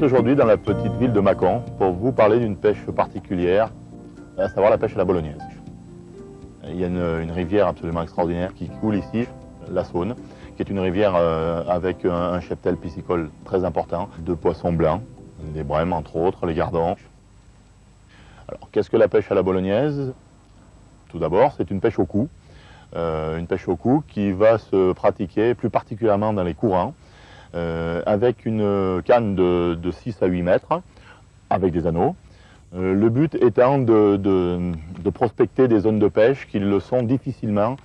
aujourd'hui dans la petite ville de Mâcon pour vous parler d'une pêche particulière, à savoir la pêche à la bolognaise. Il y a une rivière absolument extraordinaire qui coule ici, la Saône, qui est une rivière avec un cheptel piscicole très important de poissons blancs, des brèmes entre autres, les gardons. Alors qu'est-ce que la pêche à la bolognaise? Tout d'abord, c'est une pêche au coup. Une pêche au coup qui va se pratiquer plus particulièrement dans les courants, avec une canne de 6 à 8 mètres, avec des anneaux. Le but étant de prospecter des zones de pêche qui le sont difficilement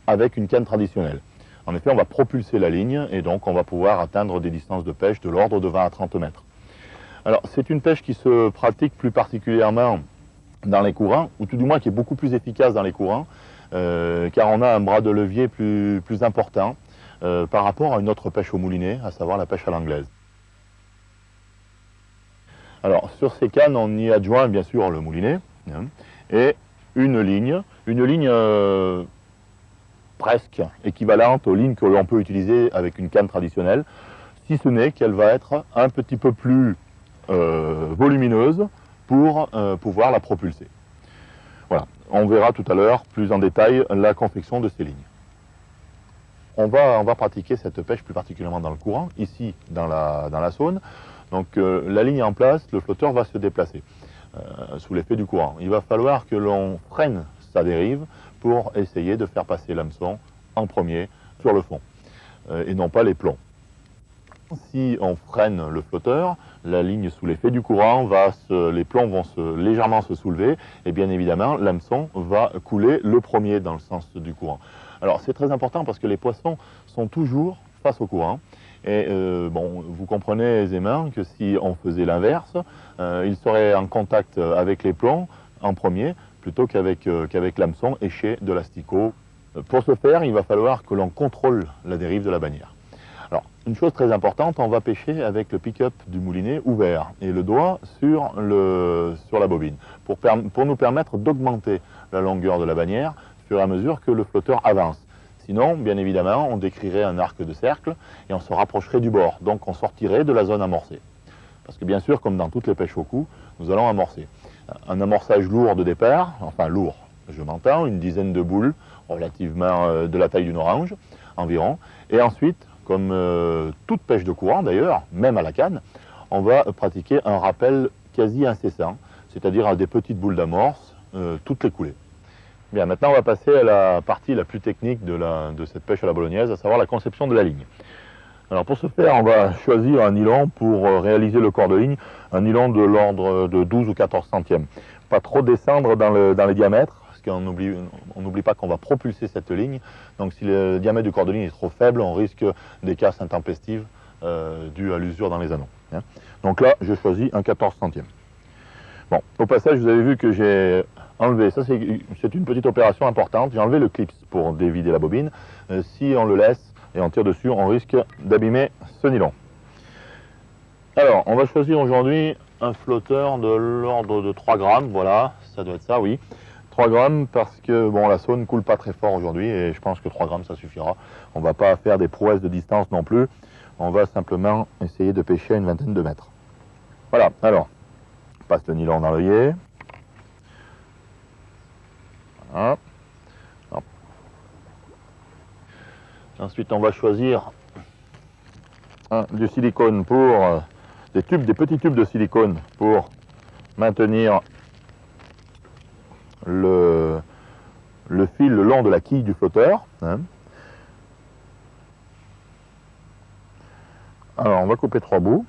avec une canne traditionnelle. En effet, on va propulser la ligne et donc on va pouvoir atteindre des distances de pêche de l'ordre de 20 à 30 mètres. Alors, c'est une pêche qui se pratique plus particulièrement dans les courants, ou tout du moins qui est beaucoup plus efficace dans les courants, car on a un bras de levier plus important par rapport à une autre pêche au moulinet, à savoir la pêche à l'anglaise. Alors, sur ces cannes, on y adjoint bien sûr le moulinet et une ligne presque équivalente aux lignes que l'on peut utiliser avec une canne traditionnelle, si ce n'est qu'elle va être un petit peu plus volumineuse pour pouvoir la propulser. Voilà, on verra tout à l'heure plus en détail la confection de ces lignes. On va pratiquer cette pêche plus particulièrement dans le courant, ici dans la Saône. Donc la ligne en place, le flotteur va se déplacer sous l'effet du courant. Il va falloir que l'on freine sa dérive pour essayer de faire passer l'hameçon en premier sur le fond et non pas les plombs. Si on freine le flotteur, la ligne sous l'effet du courant, les plombs vont légèrement se soulever et bien évidemment l'hameçon va couler le premier dans le sens du courant. Alors c'est très important parce que les poissons sont toujours face au courant. Et bon, vous comprenez aisément que si on faisait l'inverse, ils seraient en contact avec les plombs en premier, plutôt qu'avec l'hameçon éché de l'asticot. Pour ce faire, il va falloir que l'on contrôle la dérive de la bannière. Alors, une chose très importante, on va pêcher avec le pick-up du moulinet ouvert et le doigt sur la bobine, pour nous permettre d'augmenter la longueur de la bannière au fur et à mesure que le flotteur avance. Sinon, bien évidemment, on décrirait un arc de cercle et on se rapprocherait du bord. Donc on sortirait de la zone amorcée. Parce que bien sûr, comme dans toutes les pêches au cou, nous allons amorcer. Un amorçage lourd de départ, enfin lourd, je m'entends, une dizaine de boules, relativement de la taille d'une orange environ. Et ensuite, comme toute pêche de courant d'ailleurs, même à la canne, on va pratiquer un rappel quasi incessant, c'est-à-dire à des petites boules d'amorce, toutes les coulées. Bien, maintenant on va passer à la partie la plus technique de cette pêche à la bolognaise, à savoir la conception de la ligne. Alors pour ce faire, on va choisir un nylon pour réaliser le corps de ligne, un nylon de l'ordre de 12 ou 14 centièmes. Pas trop descendre dans les diamètres, parce qu'on n'oublie pas qu'on va propulser cette ligne. Donc si le diamètre du corps de ligne est trop faible, on risque des casses intempestives dues à l'usure dans les anneaux. Donc là, je choisis un 14 centièmes. Bon, au passage, vous avez vu que j'ai enlevé, ça c'est une petite opération importante, j'ai enlevé le clip pour dévider la bobine. Si on le laisse et on tire dessus, on risque d'abîmer ce nylon. Alors, on va choisir aujourd'hui un flotteur de l'ordre de 3 grammes, voilà, ça doit être ça, oui. 3 grammes parce que bon, la Saône ne coule pas très fort aujourd'hui et je pense que 3 grammes ça suffira. On ne va pas faire des prouesses de distance non plus, on va simplement essayer de pêcher à une vingtaine de mètres. Voilà, alors, on passe le nylon dans l'œillet. Voilà. Ensuite, on va choisir du silicone pour des petits tubes de silicone pour maintenir le fil le long de la quille du flotteur. Alors, on va couper 3 bouts.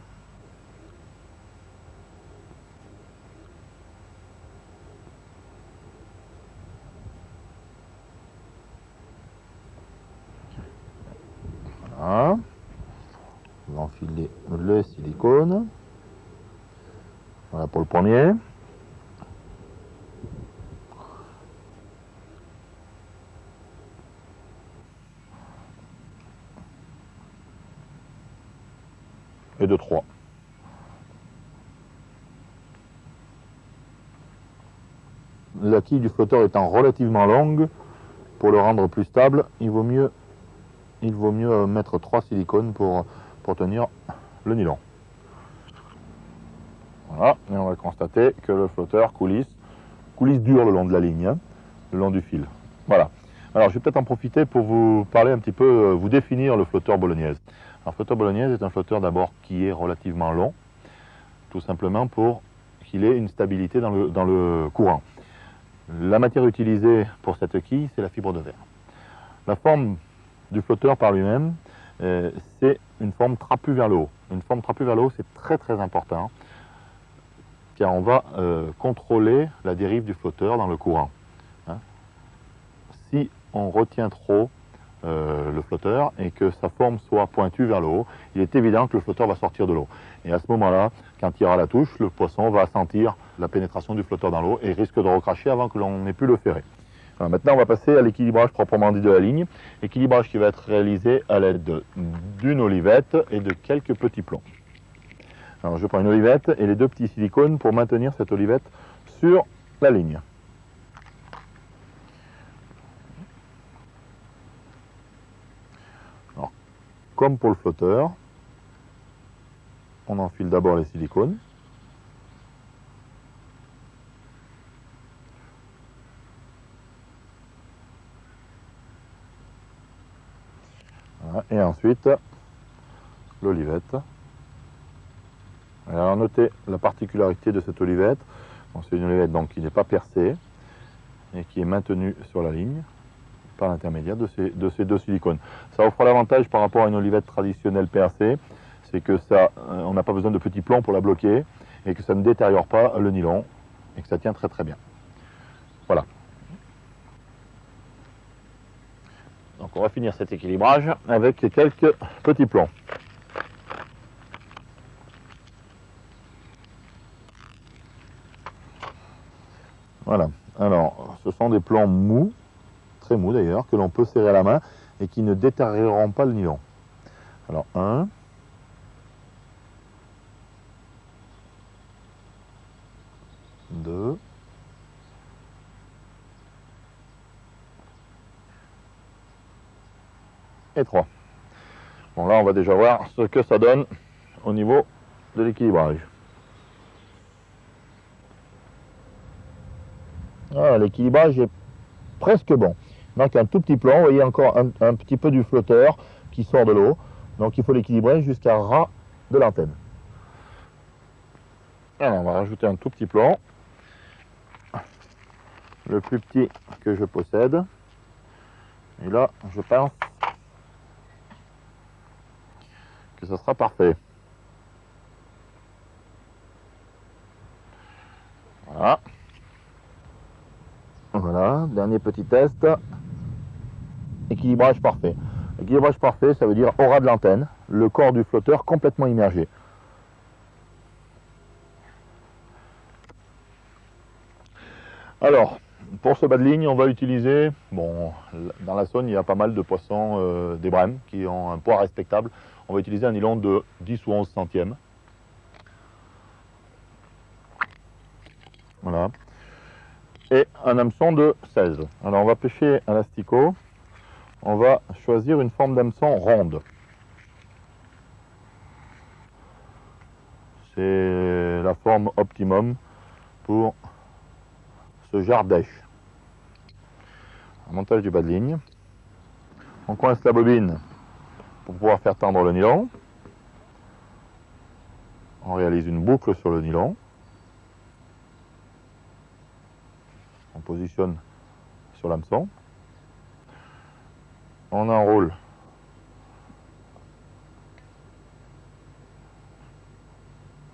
Voilà. On va enfiler le silicone. Voilà pour le premier. Et de 3. La quille du flotteur étant relativement longue, pour le rendre plus stable, il vaut mieux mettre 3 silicones pour tenir le nylon. Voilà, et on va constater que le flotteur coulisse dur le long de la ligne, hein, le long du fil. Voilà. Alors je vais peut-être en profiter pour vous parler un petit peu, vous définir le flotteur bolognaise. Alors le flotteur bolognaise est un flotteur d'abord qui est relativement long, tout simplement pour qu'il ait une stabilité dans le courant. La matière utilisée pour cette quille, c'est la fibre de verre. La forme du flotteur par lui-même, c'est une forme trapue vers le haut. Une forme trapue vers le haut, c'est très important, car on va contrôler la dérive du flotteur dans le courant. Hein. Si on retient trop le flotteur et que sa forme soit pointue vers le haut, il est évident que le flotteur va sortir de l'eau. Et à ce moment-là, quand il y aura la touche, le poisson va sentir la pénétration du flotteur dans l'eau et risque de recracher avant que l'on ait pu le ferrer. Alors maintenant, on va passer à l'équilibrage proprement dit de la ligne. Équilibrage qui va être réalisé à l'aide d'une olivette et de quelques petits plombs. Alors je prends une olivette et les deux petits silicones pour maintenir cette olivette sur la ligne. Alors, comme pour le flotteur, on enfile d'abord les silicones. Voilà, et ensuite l'olivette. Alors notez la particularité de cette olivette. C'est une olivette donc, qui n'est pas percée et qui est maintenue sur la ligne par l'intermédiaire de ces deux silicones. Ça offre l'avantage par rapport à une olivette traditionnelle percée, c'est que ça, on n'a pas besoin de petits plombs pour la bloquer et que ça ne détériore pas le nylon et que ça tient très bien. Voilà. Donc on va finir cet équilibrage avec quelques petits plombs. Voilà. Alors, ce sont des plombs mous, très mous d'ailleurs, que l'on peut serrer à la main et qui ne détérioreront pas le nylon. Alors, 1, 2, et 3. Bon, là, on va déjà voir ce que ça donne au niveau de l'équilibrage. Ah, l'équilibrage est presque bon. Donc un tout petit plomb, vous voyez encore un petit peu du flotteur qui sort de l'eau. Donc il faut l'équilibrer jusqu'à ras de l'antenne. Alors on va rajouter un tout petit plomb. Le plus petit que je possède. Et là, je pense que ça sera parfait. Voilà. Voilà, dernier petit test. Équilibrage parfait. Équilibrage parfait, ça veut dire au ras de l'antenne, le corps du flotteur complètement immergé. Alors, pour ce bas de ligne, on va utiliser, bon, dans la Saône, il y a pas mal de poissons des brèmes qui ont un poids respectable. On va utiliser un nylon de 10 ou 11 centièmes. Voilà. Et un hameçon de 16. Alors on va pêcher un asticot. On va choisir une forme d'hameçon ronde. C'est la forme optimum pour ce genre d'èche. Montage du bas de ligne. On coince la bobine pour pouvoir faire tendre le nylon. On réalise une boucle sur le nylon. On positionne sur l'hameçon. On enroule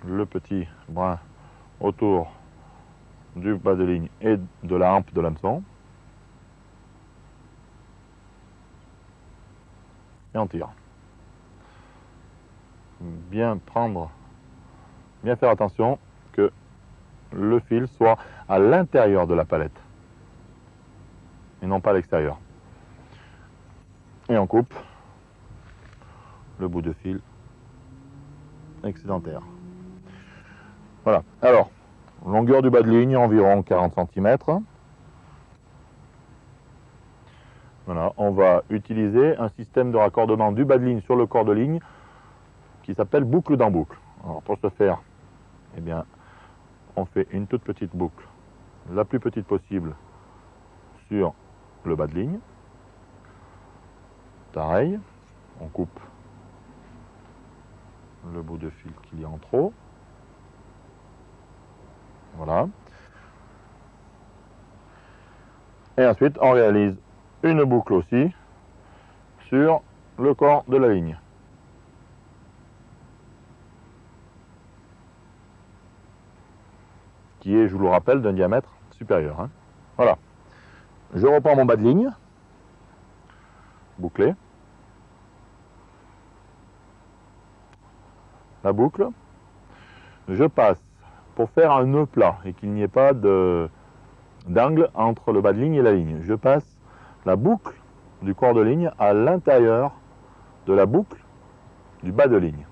le petit brin autour du bas de ligne et de la hampe de l'hameçon. Et on tire. Bien faire attention que le fil soit à l'intérieur de la palette et non pas à l'extérieur. Et on coupe le bout de fil excédentaire. Voilà. Alors, longueur du bas de ligne environ 40 cm. Voilà, on va utiliser un système de raccordement du bas de ligne sur le corps de ligne qui s'appelle boucle dans boucle. Alors pour ce faire, eh bien, on fait une toute petite boucle, la plus petite possible, sur le bas de ligne. Pareil, on coupe le bout de fil qu'il y a en trop. Voilà. Et ensuite, on réalise une boucle aussi sur le corps de la ligne. Qui est, je vous le rappelle, d'un diamètre supérieur. Hein. Voilà. Je reprends mon bas de ligne, bouclé. La boucle. Je passe, pour faire un nœud plat et qu'il n'y ait pas d'angle entre le bas de ligne et la ligne, je passe la boucle du corps de ligne à l'intérieur de la boucle du bas de ligne.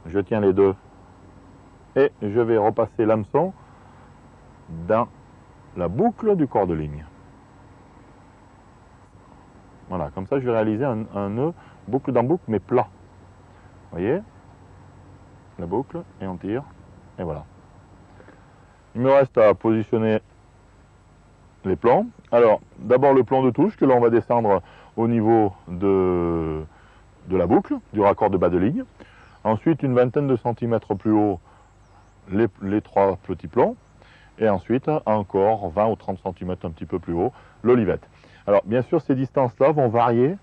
Je tiens les deux et je vais repasser l'hameçon dans la boucle du corps de ligne. Voilà, comme ça je vais réaliser un nœud boucle dans boucle mais plat. Vous voyez? La boucle et on tire et voilà. Il me reste à positionner les plombs. Alors d'abord le plomb de touche que l'on va descendre au niveau de la boucle, du raccord de bas de ligne. Ensuite une vingtaine de centimètres plus haut les trois petits plombs. Et ensuite encore 20 ou 30 cm un petit peu plus haut l'olivette. Alors bien sûr ces distances là vont varier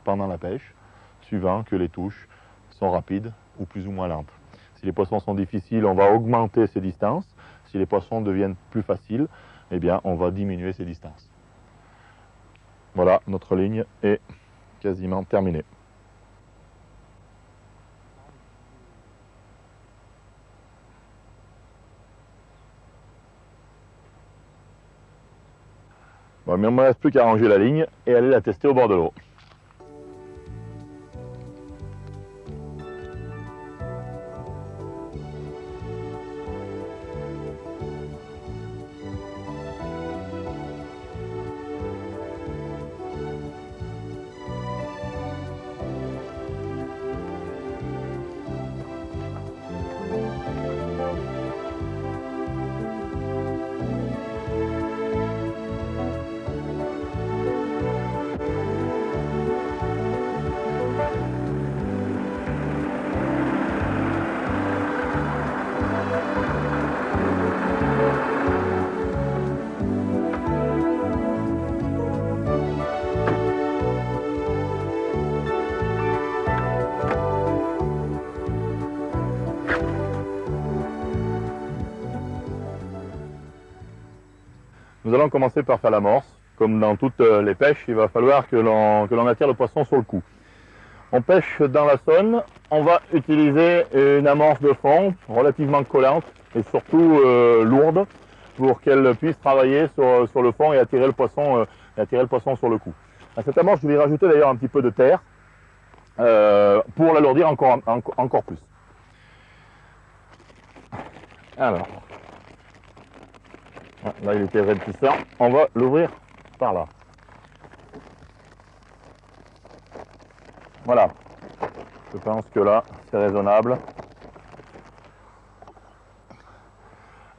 pendant la pêche suivant que les touches sont rapides ou plus ou moins lentes. Si les poissons sont difficiles, on va augmenter ces distances. Si les poissons deviennent plus faciles, eh bien on va diminuer ces distances. Voilà, notre ligne est quasiment terminée. Bon, mais il ne me reste plus qu'à ranger la ligne et aller la tester au bord de l'eau. Nous allons commencer par faire l'amorce. Comme dans toutes les pêches, il va falloir que l'on attire le poisson sur le coup. On pêche dans la Saône, on va utiliser une amorce de fond relativement collante et surtout lourde pour qu'elle puisse travailler sur le fond et attirer le poisson sur le coup. À cette amorce, je vais rajouter d'ailleurs un petit peu de terre pour l'alourdir encore plus. Alors, là il était réticent, on va l'ouvrir par là. Voilà, je pense que là c'est raisonnable.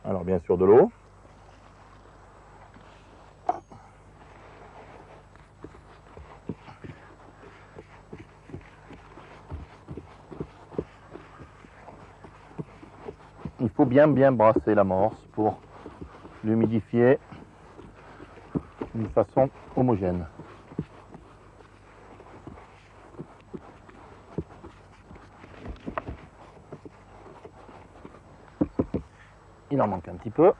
Alors bien sûr de l'eau. Il faut bien brasser l'amorce pour l'humidifier d'une façon homogène. Il en manque un petit peu.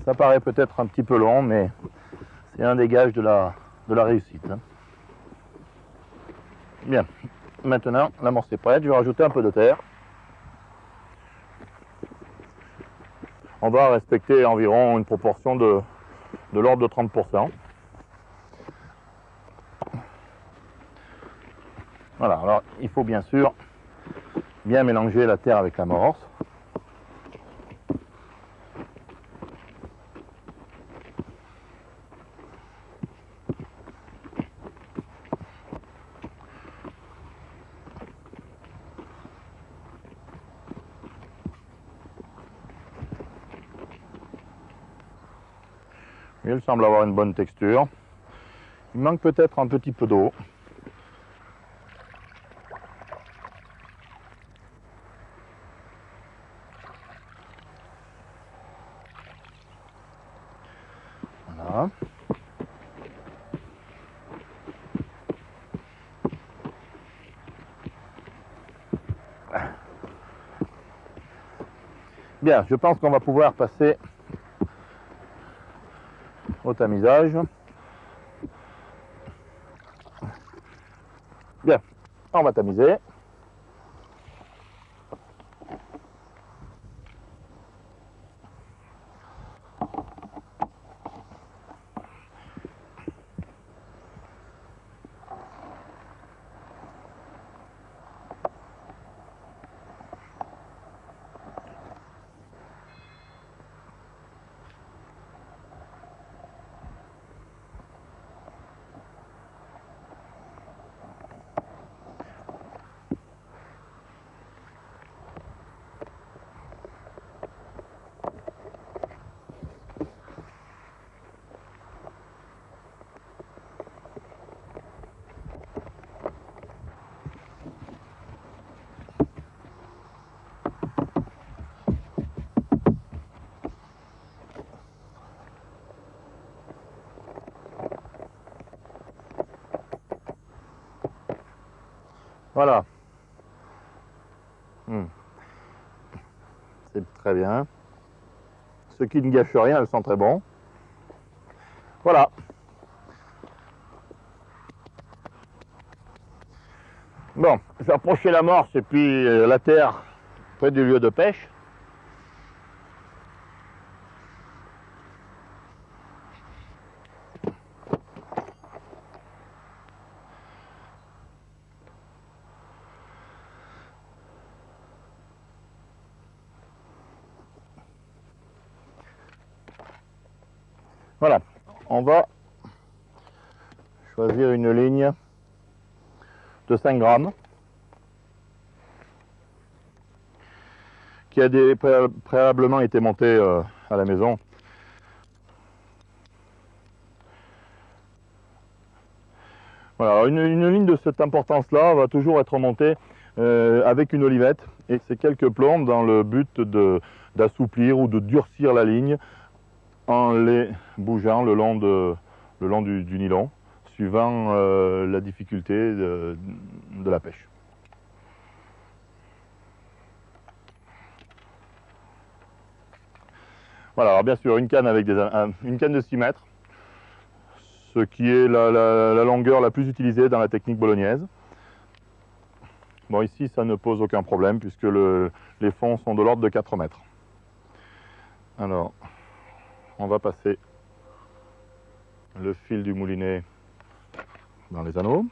Ça paraît peut-être un petit peu long, mais c'est un des gages de la réussite. Bien, maintenant l'amorce est prête, je vais rajouter un peu de terre. On va respecter environ une proportion de l'ordre de 30%. Voilà, alors il faut bien sûr bien mélanger la terre avec l'amorce. Il semble avoir une bonne texture. Il manque peut-être un petit peu d'eau. Voilà. Bien, je pense qu'on va pouvoir passer au tamisage. Bien, on va tamiser. Voilà. C'est très bien. Ce qui ne gâche rien, elles sont très bon. Voilà. Bon, je vais approcher l'amorce et puis la terre près du lieu de pêche. Voilà, on va choisir une ligne de 5 grammes qui a préalablement été montée à la maison. Voilà, une ligne de cette importance-là va toujours être montée avec une olivette et c'est quelques plombes dans le but d'assouplir ou de durcir la ligne en les bougeant le long du nylon, suivant la difficulté de la pêche. Voilà, alors bien sûr, une canne avec une canne de 6 mètres, ce qui est la longueur la plus utilisée dans la technique bolognaise. Bon, ici, ça ne pose aucun problème puisque les fonds sont de l'ordre de 4 mètres. Alors, on va passer le fil du moulinet dans les anneaux.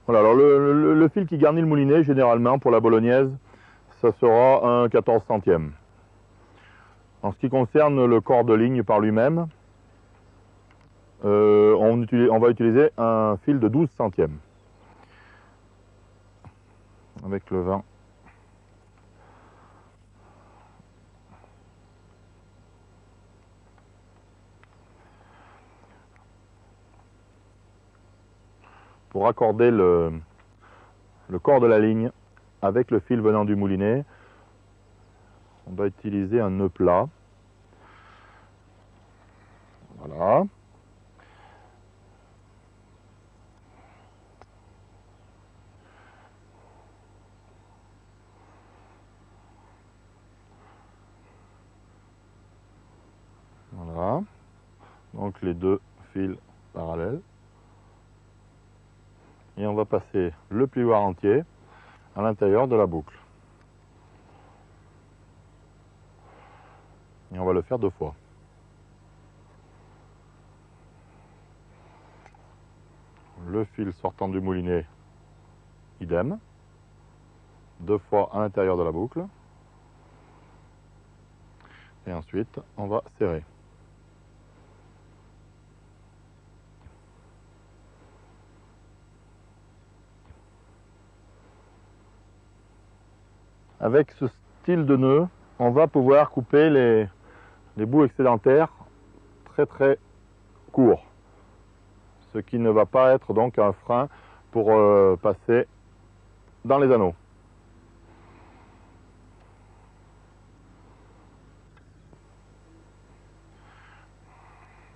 Voilà, alors le fil qui garnit le moulinet, généralement, pour la bolognaise, ça sera un 14 centième. En ce qui concerne le corps de ligne par lui-même, on va utiliser un fil de 12 centièmes. Avec le vent. Pour raccorder le corps de la ligne avec le fil venant du moulinet, on va utiliser un nœud plat. Voilà. Voilà. Donc les deux fils parallèles. Et on va passer le plioir entier à l'intérieur de la boucle. Et on va le faire 2 fois. le fil sortant du moulinet, idem, 2 fois à l'intérieur de la boucle, et ensuite on va serrer. Avec ce style de nœud, on va pouvoir couper les bouts excédentaires très courts, ce qui ne va pas être donc un frein pour passer dans les anneaux.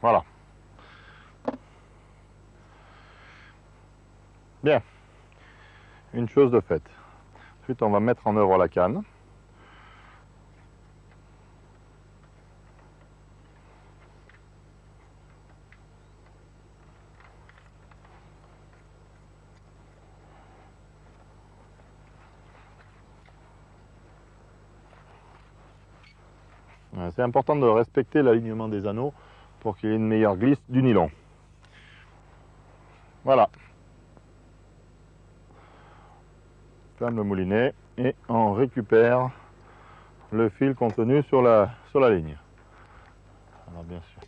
Voilà. Bien. Une chose de faite. Ensuite, on va mettre en œuvre la canne. C'est important de respecter l'alignement des anneaux pour qu'il y ait une meilleure glisse du nylon. Voilà. Ferme le moulinet et on récupère le fil contenu sur la ligne. Alors bien sûr.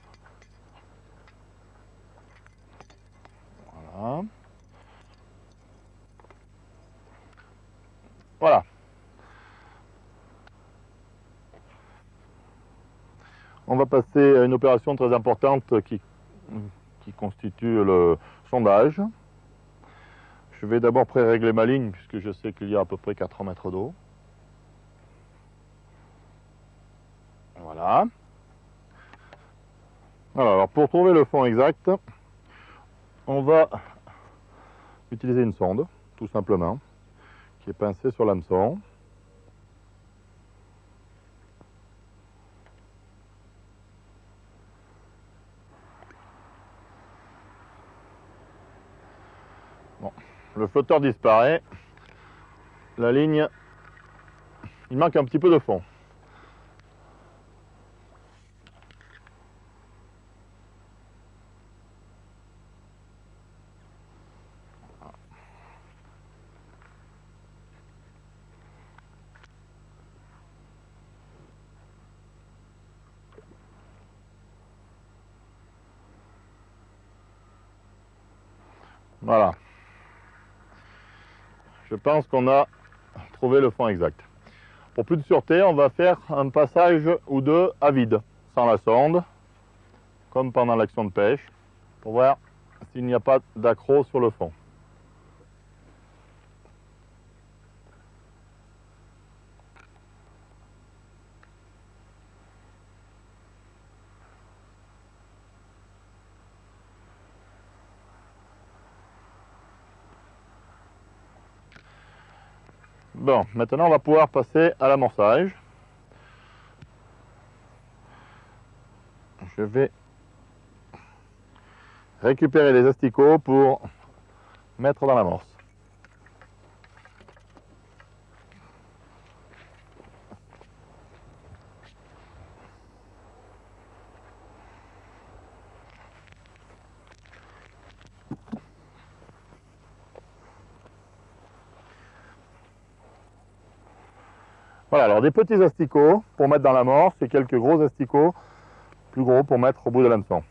Voilà. Voilà. On va passer à une opération très importante qui constitue le sondage. Je vais d'abord pré-régler ma ligne puisque je sais qu'il y a à peu près 4 mètres d'eau. Voilà. Alors pour trouver le fond exact, on va utiliser une sonde, tout simplement, qui est pincée sur l'hameçon. Bon, le flotteur disparaît. La ligne, il manque un petit peu de fond. Voilà. Je pense qu'on a trouvé le fond exact. Pour plus de sûreté, on va faire un passage ou deux à vide, sans la sonde, comme pendant l'action de pêche, pour voir s'il n'y a pas d'accroc sur le fond. Bon, maintenant on va pouvoir passer à l'amorçage. Je vais récupérer les asticots pour mettre dans l'amorce. Voilà, alors des petits asticots pour mettre dans l'amorce et quelques gros asticots plus gros pour mettre au bout de l'hameçon.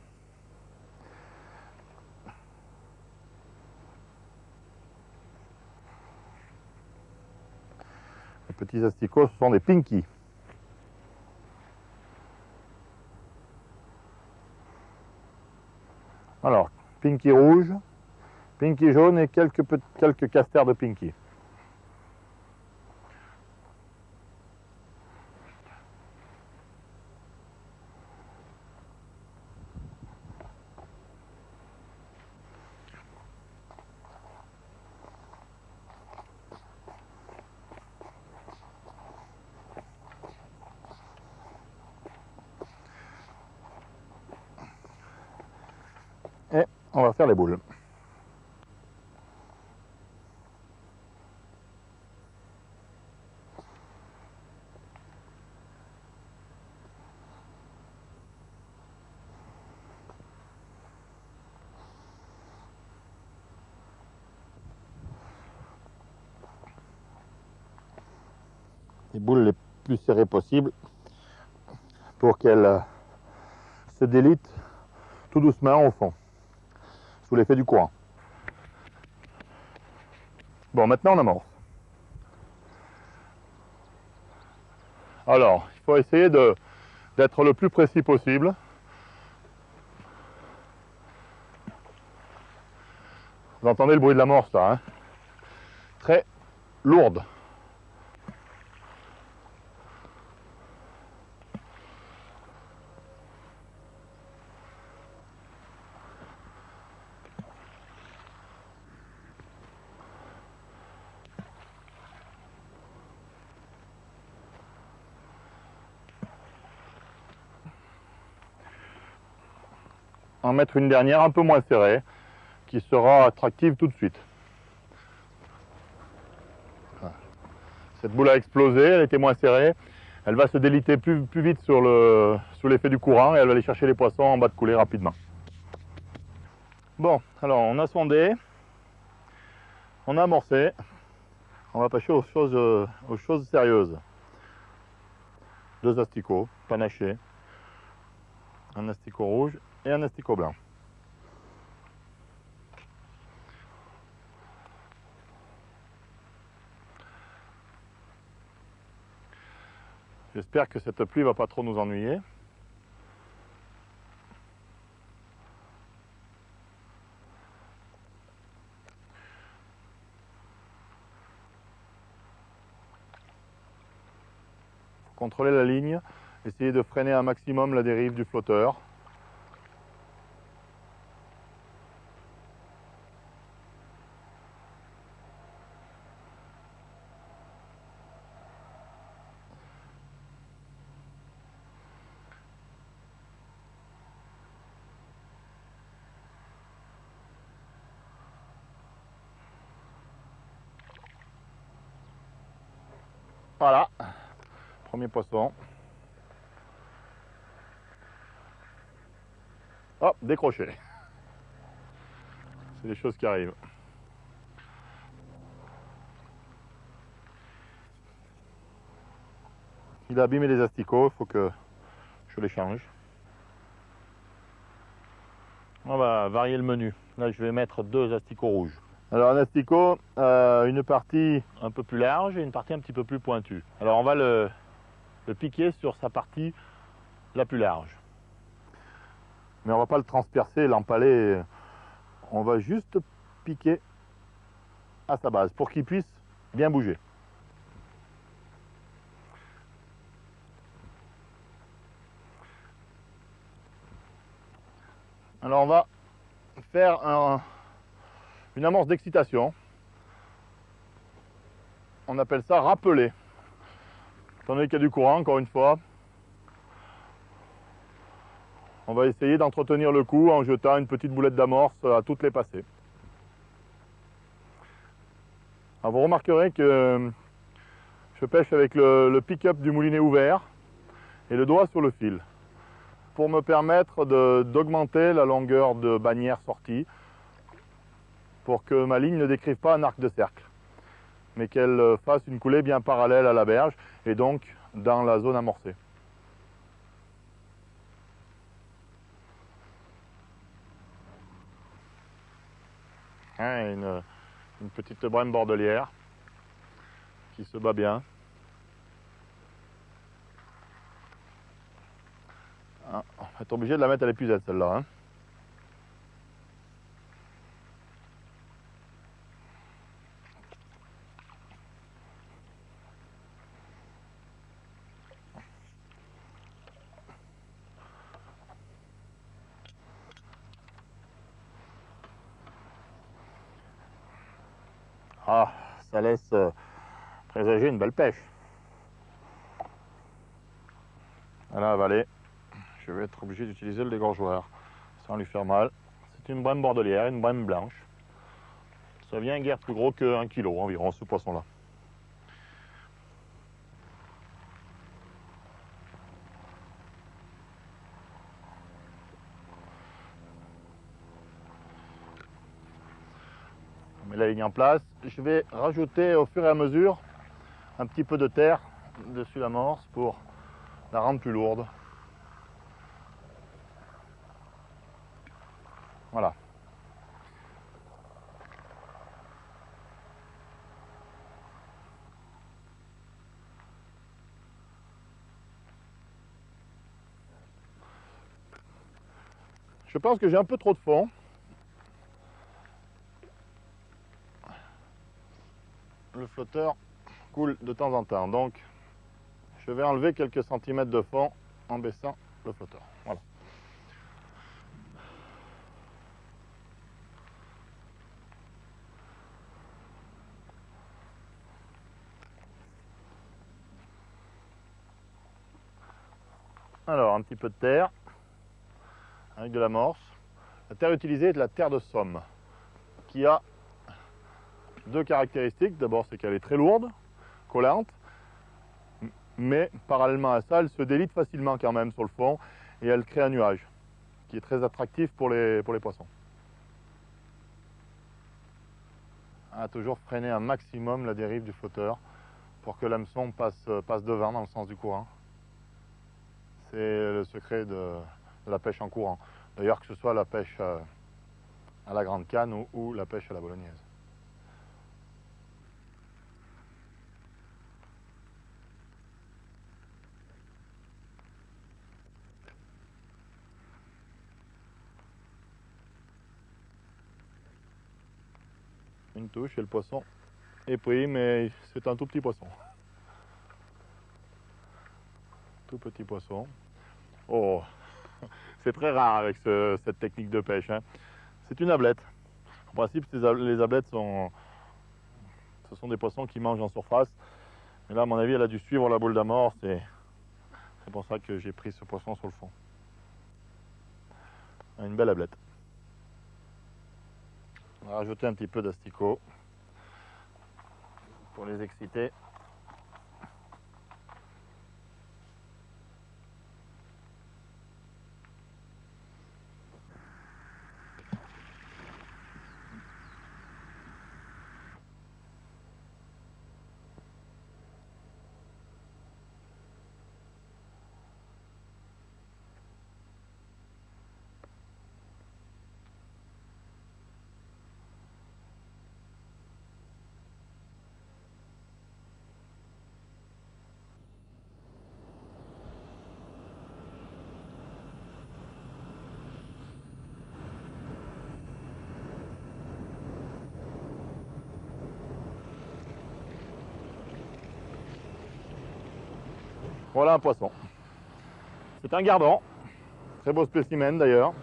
Les petits asticots, ce sont des pinky. Alors, pinky rouge, pinky jaune et quelques casters de pinky. Et on va faire les boules. les boules les plus serrées possibles pour qu'elles se délitent tout doucement au fond, sous l'effet du courant. Bon, maintenant on amorce. Alors, il faut essayer d'être le plus précis possible. Vous entendez le bruit de l'amorce là, hein? Très lourde. En mettre une dernière un peu moins serrée, qui sera attractive tout de suite. Voilà. Cette boule a explosé, elle était moins serrée, elle va se déliter plus vite sous l'effet du courant et elle va aller chercher les poissons en bas de coulée rapidement. Bon, alors on a sondé, on a amorcé, on va passer aux choses sérieuses. 2 asticots panachés, un asticot rouge et un asticot blanc. J'espère que cette pluie va pas trop nous ennuyer. Faut contrôler la ligne, essayer de freiner un maximum la dérive du flotteur. Voilà, premier poisson. Hop, décroché. C'est des choses qui arrivent. Il a abîmé les asticots, il faut que je les change. On va varier le menu. Là, je vais mettre 2 asticots rouges. Alors, un asticot, une partie un peu plus large et une partie un petit peu plus pointue. Alors, on va le piquer sur sa partie la plus large. Mais on va pas le transpercer, l'empaler. On va juste piquer à sa base pour qu'il puisse bien bouger. Alors, on va faire une amorce d'excitation. On appelle ça rappeler. Étant donné qu'il y a du courant, encore une fois, on va essayer d'entretenir le coup en jetant une petite boulette d'amorce à toutes les passées. Alors vous remarquerez que je pêche avec le pick-up du moulinet ouvert et le doigt sur le fil pour me permettre d'augmenter la longueur de bannière sortie pour que ma ligne ne décrive pas un arc de cercle, mais qu'elle fasse une coulée bien parallèle à la berge et donc dans la zone amorcée. Hein, une petite brème bordelière qui se bat bien. Ah, on va être obligé de la mettre à l'épuisette celle-là. Hein. Ah, ça laisse présager une belle pêche. À la avalée, je vais être obligé d'utiliser le dégorgeoir sans lui faire mal. C'est une brème bordelière, une brème blanche. Ça vient guère plus gros que 1 kg environ ce poisson-là. On met la ligne en place. Je vais rajouter au fur et à mesure un petit peu de terre dessus l'amorce pour la rendre plus lourde. Voilà. Je pense que j'ai un peu trop de fond. Le flotteur coule de temps en temps, donc je vais enlever quelques centimètres de fond en baissant le flotteur. Voilà. Alors, un petit peu de terre avec de l'amorce. La terre utilisée est de la terre de Somme, qui a deux caractéristiques. D'abord, c'est qu'elle est très lourde, collante, mais parallèlement à ça, elle se délite facilement quand même sur le fond et elle crée un nuage qui est très attractif pour les poissons. À toujours freiner un maximum la dérive du flotteur pour que l'hameçon passe devant dans le sens du courant. C'est le secret de la pêche en courant. D'ailleurs, que ce soit la pêche à la grande canne ou la pêche à la bolognaise. Une touche et le poisson est pris, mais c'est un tout petit poisson. Tout petit poisson. Oh, c'est très rare avec cette technique de pêche. Hein. C'est une ablette. En principe, les ablettes ce sont des poissons qui mangent en surface. Mais là, à mon avis, elle a dû suivre la boule d'amorce et c'est pour ça que j'ai pris ce poisson sur le fond. Une belle ablette. On va rajouter un petit peu d'asticot pour les exciter. Voilà un poisson. C'est un gardon. Très beau spécimen d'ailleurs.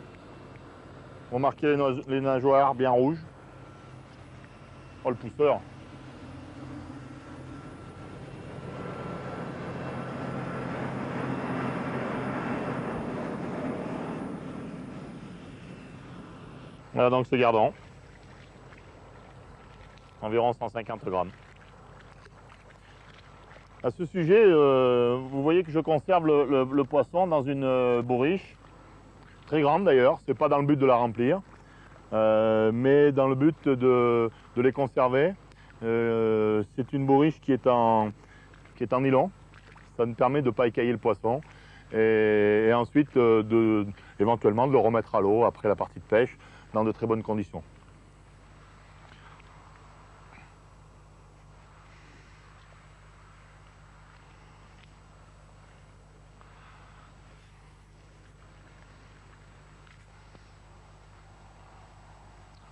Remarquez les nageoires bien rouges. Oh, le pousseur. Voilà donc ce gardon. Environ 150 grammes. À ce sujet, vous voyez que je conserve le poisson dans une bourriche, très grande d'ailleurs, c'est pas dans le but de la remplir, mais dans le but de les conserver. C'est une bourriche qui est en nylon, ça me permet de ne pas écailler le poisson, et ensuite éventuellement de le remettre à l'eau après la partie de pêche dans de très bonnes conditions.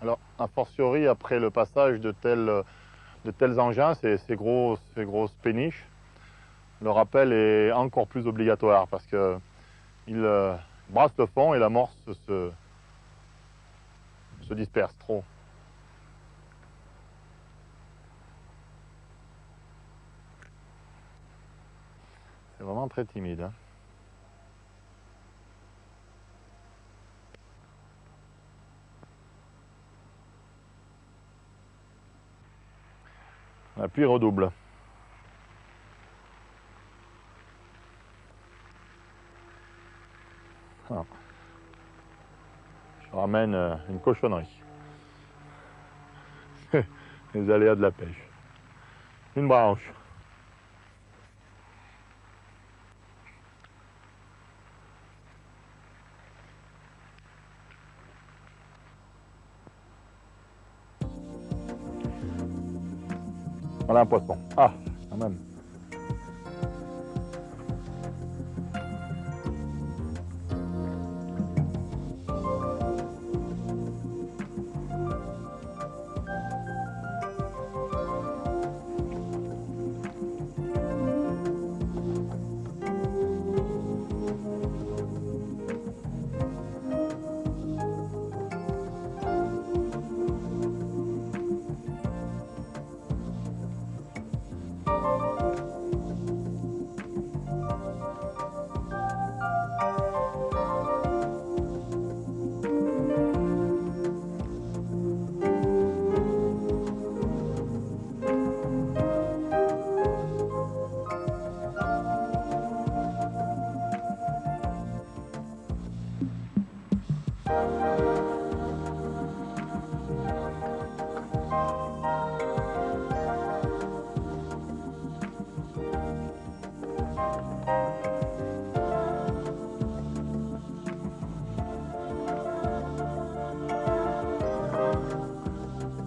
Alors, a fortiori, après le passage de tels engins, ces grosses péniches, le rappel est encore plus obligatoire parce qu'il brasse le fond et l'amorce se disperse trop. C'est vraiment très timide. Hein. La pluie redouble. Ah. Je ramène une cochonnerie. Les aléas de la pêche. Une branche. Voilà un poisson. Ah, quand même.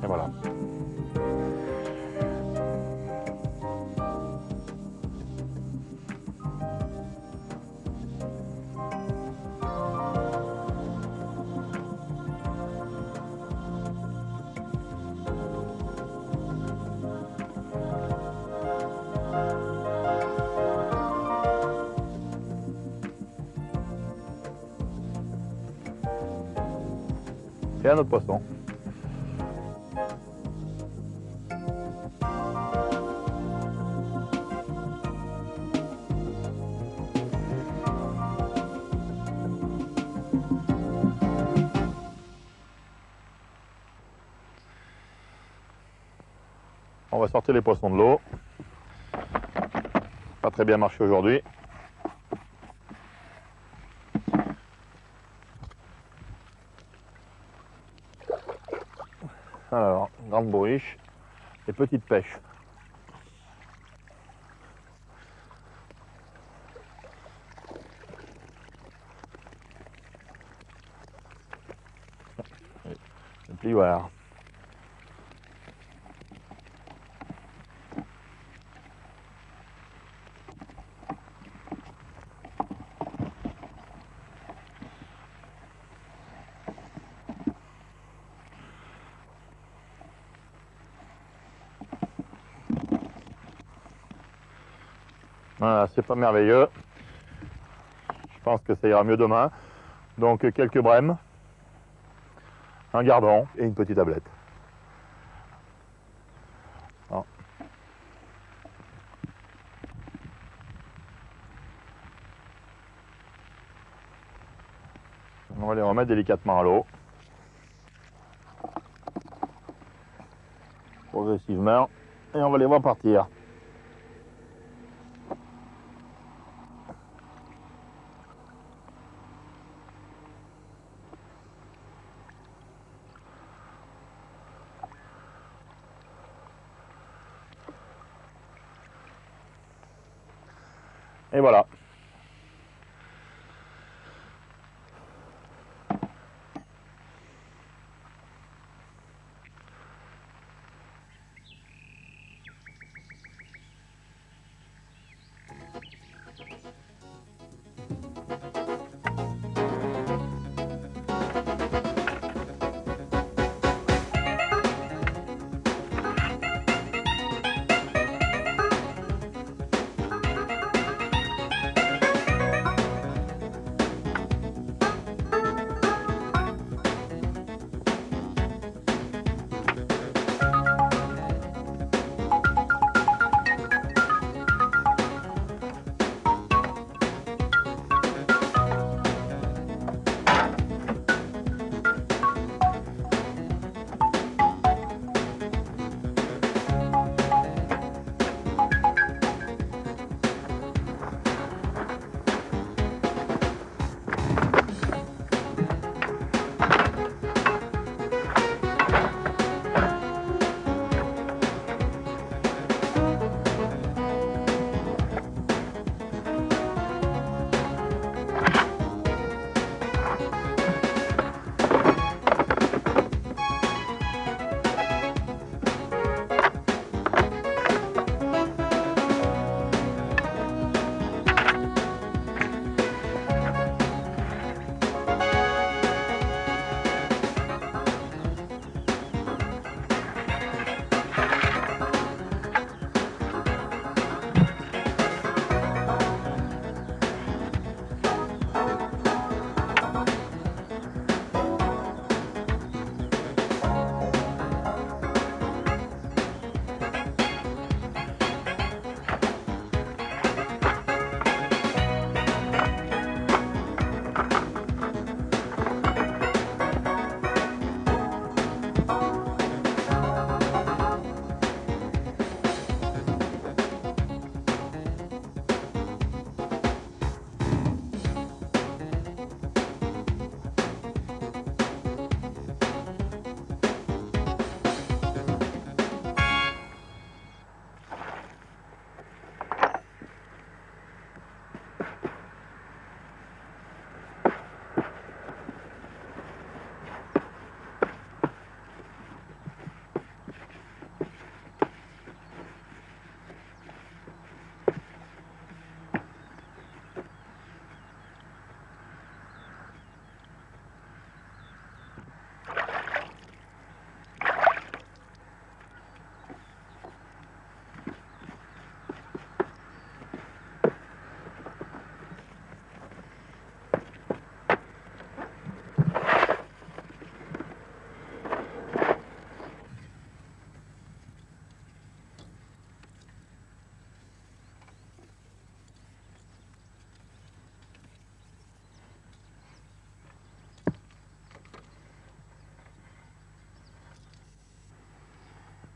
Et voilà. Et un autre poisson. On va sortir les poissons de l'eau. Pas très bien marché aujourd'hui. Alors, grande bourriche et petite pêche. Le plioir. Voilà, c'est pas merveilleux. Je pense que ça ira mieux demain. Donc quelques brèmes, un gardon et une petite ablette. Alors. On va les remettre délicatement à l'eau. Progressivement. Et on va les voir partir. Et voilà.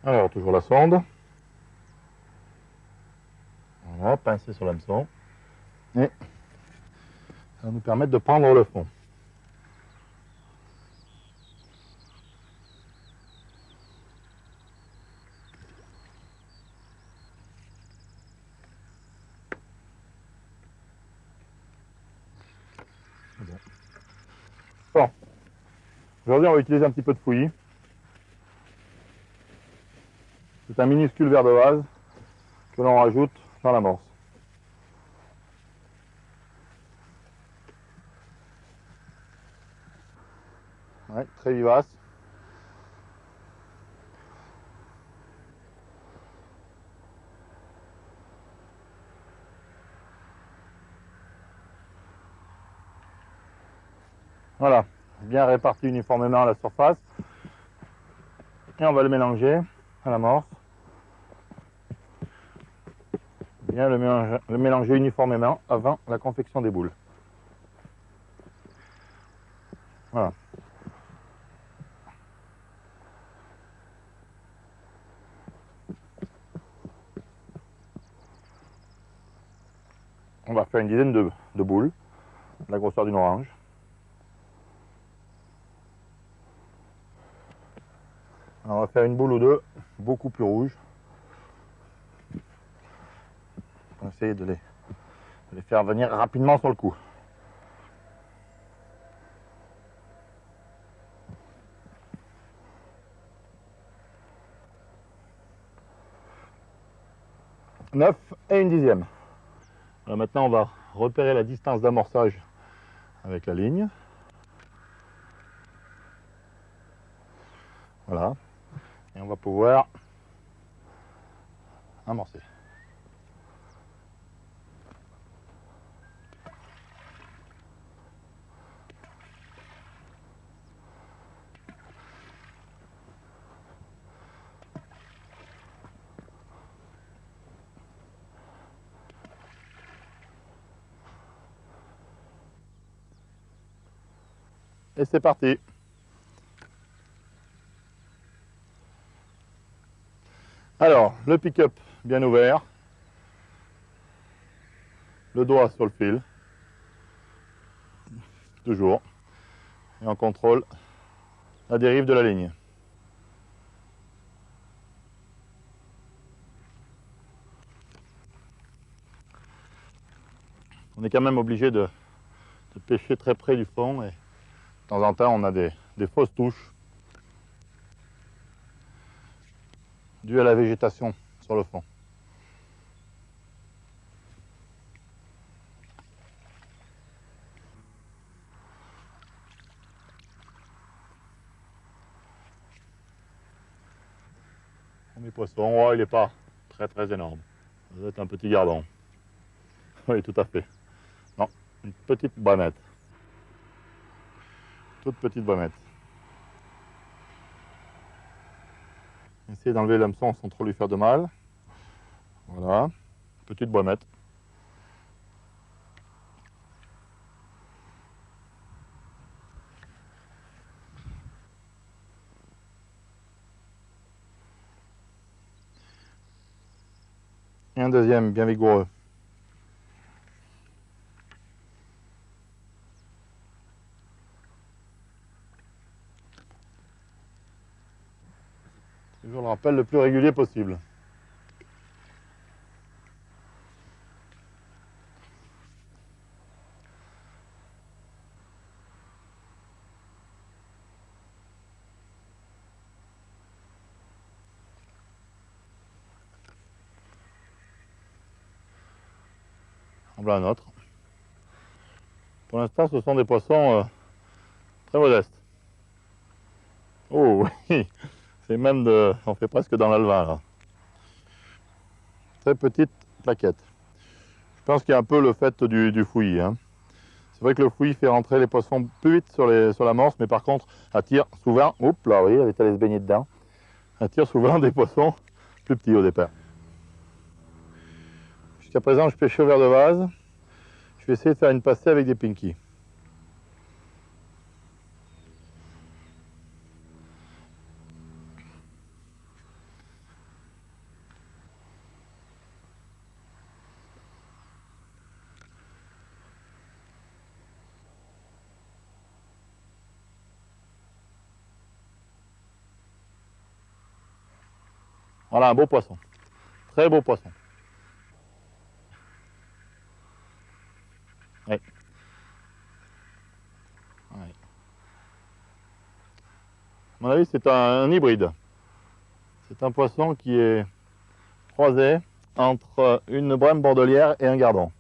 Alors, toujours la sonde. Voilà, pincer sur l'hameçon. Et ça va nous permettre de prendre le fond. Bon. Aujourd'hui, on va utiliser un petit peu de fouillis. C'est un minuscule verre de vase que l'on rajoute dans l'amorce. Ouais, très vivace. Voilà, bien réparti uniformément à la surface. Et on va le mélanger à l'amorce. Bien le mélanger uniformément avant la confection des boules. Voilà. On va faire une dizaine de boules, de la grosseur d'une orange. Alors on va faire une boule ou deux, beaucoup plus rouges. On va essayer de les faire venir rapidement sur le coup. Neuf et une dixième. Alors maintenant on va repérer la distance d'amorçage avec la ligne. Voilà. Et on va pouvoir amorcer. Et c'est parti. Alors, le pick-up bien ouvert, le doigt sur le fil, toujours, et on contrôle la dérive de la ligne. On est quand même obligé de pêcher très près du fond et de temps en temps on a des fausses touches dues à la végétation sur le fond. Mes poissons, oh, il n'est pas très énorme. Ça doit être un petit gardon. Oui, tout à fait. Non, une petite banette. Toute petite banette. Essayez d'enlever l'hameçon sans trop lui faire de mal. Voilà, petite bonnette. Et un deuxième bien vigoureux. Je le rappelle, le plus régulier possible. Voilà un autre. Pour l'instant, ce sont des poissons très modestes. Oh oui, c'est même on fait presque dans l'alevin là. Très petite plaquette. Je pense qu'il y a un peu le fait du fouillis. Hein. C'est vrai que le fouillis fait rentrer les poissons plus vite sur l'amorce, mais par contre, attire souvent, oups là, oui, elle est allée se baigner dedans, attire souvent des poissons plus petits au départ. Jusqu'à présent, je pêchais au verre de vase. Je vais essayer de faire une passée avec des pinkies. Voilà un beau poisson. Très beau poisson. Oui. Oui. À mon avis, c'est un hybride. C'est un poisson qui est croisé entre une brème bordelière et un gardon.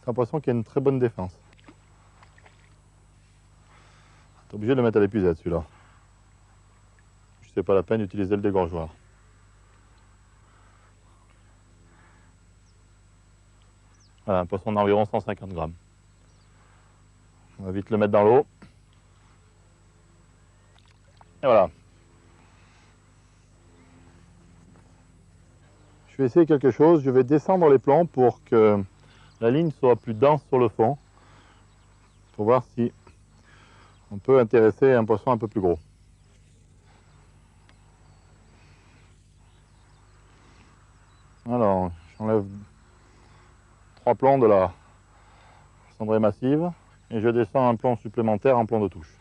C'est un poisson qui a une très bonne défense. T'es obligé de le mettre à l'épuisette celui-là. C'est pas la peine d'utiliser le dégorgeoir. Voilà, un poisson d'environ 150 grammes. On va vite le mettre dans l'eau. Et voilà. Je vais essayer quelque chose. Je vais descendre les plombs pour que la ligne soit plus dense sur le fond. Pour voir si on peut intéresser un poisson un peu plus gros. Alors, j'enlève 3 plombs de la cendrée massive et je descends un plomb supplémentaire en plomb de touche.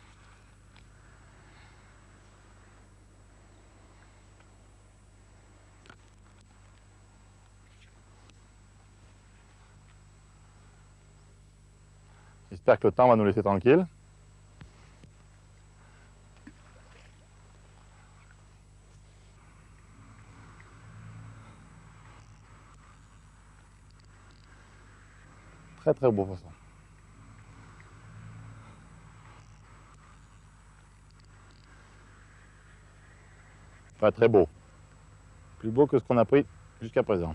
J'espère que le temps va nous laisser tranquille. Très très beau poisson. Enfin, très beau. Plus beau que ce qu'on a pris jusqu'à présent.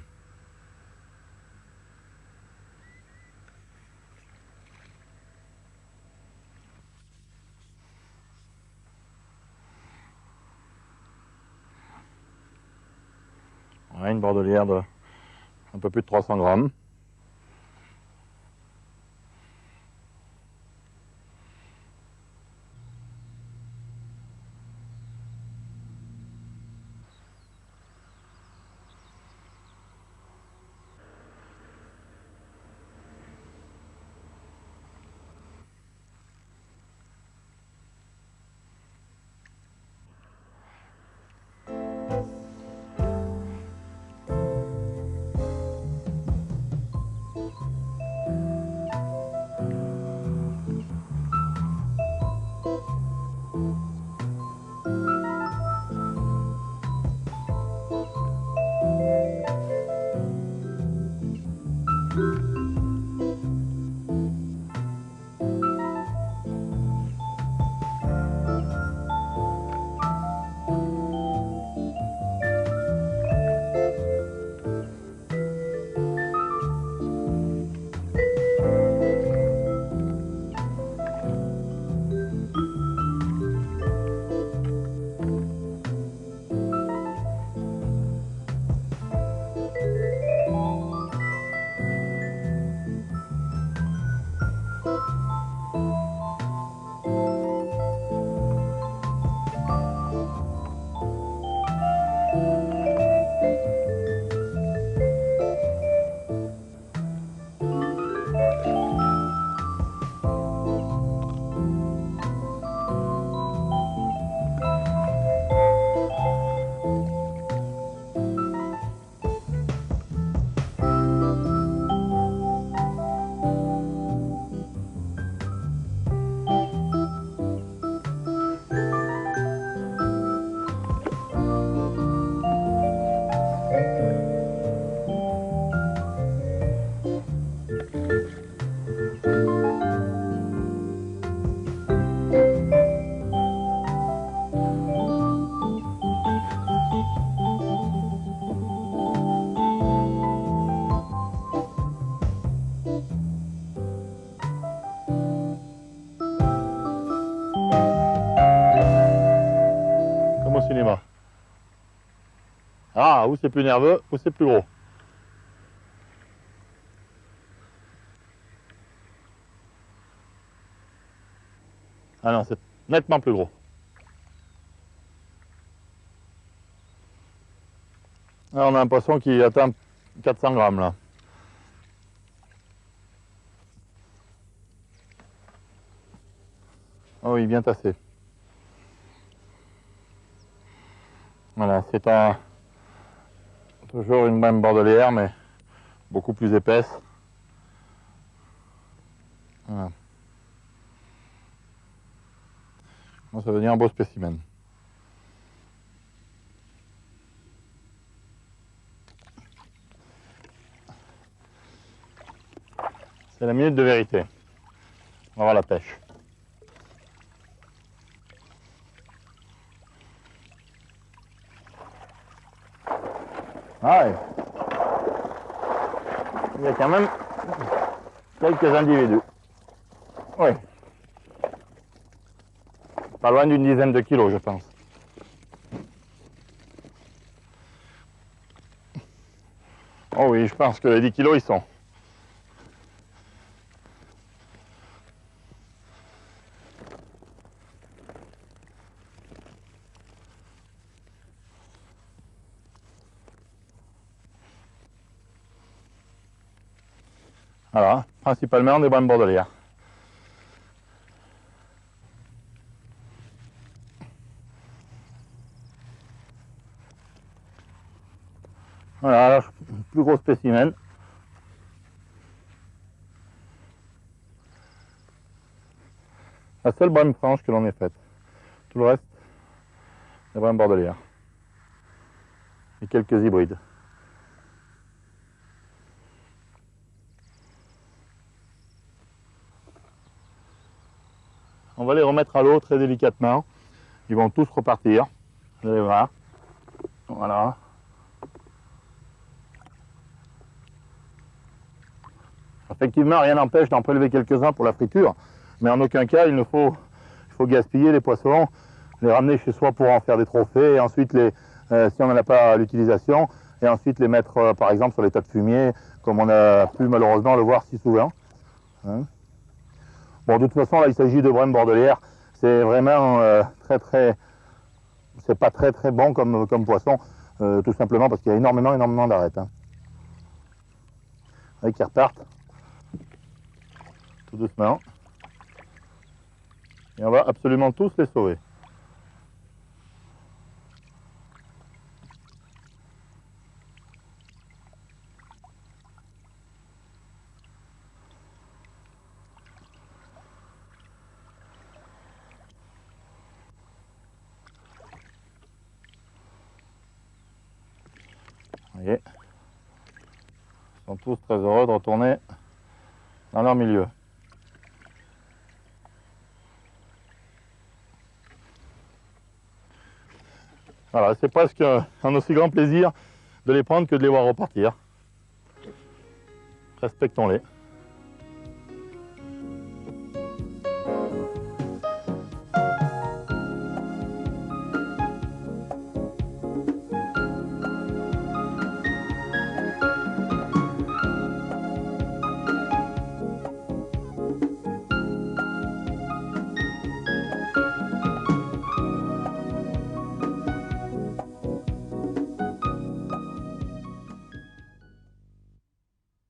On a une bordelière de un peu plus de 300 grammes. Comme au cinéma. Ah, ou c'est plus nerveux, ou c'est plus gros. Ah non, c'est nettement plus gros. Là, on a un poisson qui atteint 400 grammes là. Oh oui, bien tassé. Voilà, c'est un Toujours une brème bordelière, mais beaucoup plus épaisse. Voilà. Bon, ça veut dire un beau spécimen. C'est la minute de vérité. On va voir la pêche. Ah ouais. Il y a quand même quelques individus. Oui. Pas loin d'une dizaine de kilos, je pense. Oh oui, je pense que les 10 kilos, ils sont. Voilà, principalement des brèmes bordelières. Voilà, alors, plus gros spécimen. La seule brème franche que l'on ait faite. Tout le reste, des brèmes bordelières. Et quelques hybrides. On va les remettre à l'eau très délicatement. Ils vont tous repartir. Vous allez voir. Voilà. Effectivement, rien n'empêche d'en prélever quelques-uns pour la friture, mais en aucun cas il faut gaspiller les poissons, les ramener chez soi pour en faire des trophées, et ensuite, si on n'en a pas l'utilisation, et ensuite les mettre par exemple sur les tas de fumier, comme on a pu malheureusement le voir si souvent. Hein. Bon, de toute façon, là il s'agit de brèmes bordelières, c'est vraiment c'est pas très bon comme poisson, tout simplement parce qu'il y a énormément d'arêtes. Hein. Qui repartent. Tout doucement. Et on va absolument tous les sauver. Vous voyez, ils sont tous très heureux de retourner dans leur milieu. Voilà, c'est presque un aussi grand plaisir de les prendre que de les voir repartir. Respectons-les.